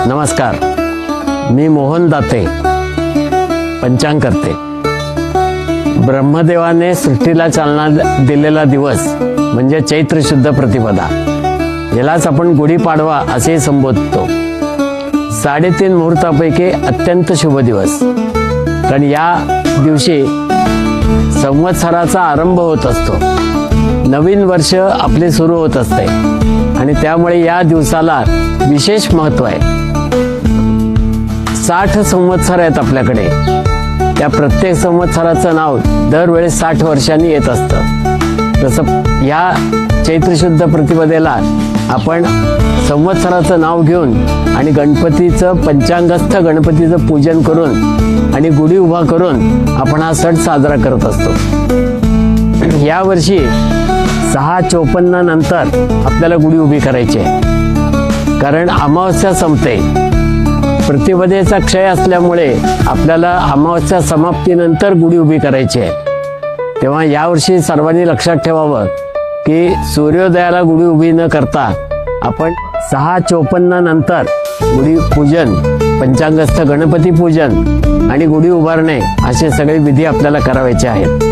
नमस्कार, मी मोहन दाते, पंचांग करते. ब्रह्मदेवाने सृष्टीला चालना दिलेला दिवस म्हणजे चैत्र शुद्ध प्रतिपदा, यालाच आपण गुढीपाडवा असे संबोधतो. 3.5 मुहूर्तापैकी अत्यंत शुभ दिवस, कारण या दिवशी संवत्सराचा आरंभ होत असतो. नवीन वर्ष आपले सुरू होत असते आणि त्यामुळे या दिवसाला विशेष महत्त्व आहे. 60 संवत्सर आहेत आपल्याकडे. त्या प्रत्येक संवत्सराचं नाव दरवेळेस 60 वर्षांनी येत असतं. तसं या चैत्रशुद्ध प्रतिपदेला आपण संवत्सराचं नाव घेऊन आणि गणपतीचं पंचांगस्थ गणपतीचं पूजन करून आणि गुढी उभा करून आपण हा सण साजरा करत असतो. यावर्षी 6:54 नंतर आपल्याला गुढी उभी करायची आहे, कारण अमावस्या संपते. प्रतिपदेचा क्षय असल्यामुळे आपल्याला अमावस्या समाप्तीनंतर गुढी उभी करायची आहे. तेव्हा यावर्षी सर्वांनी लक्षात ठेवावं की सूर्योदयाला गुढी उभी न करता आपण 6:54 नंतर गुढी पूजन, पंचांगस्थ गणपती पूजन आणि गुढी उभारणे असे सगळे विधी आपल्याला करायचे आहेत.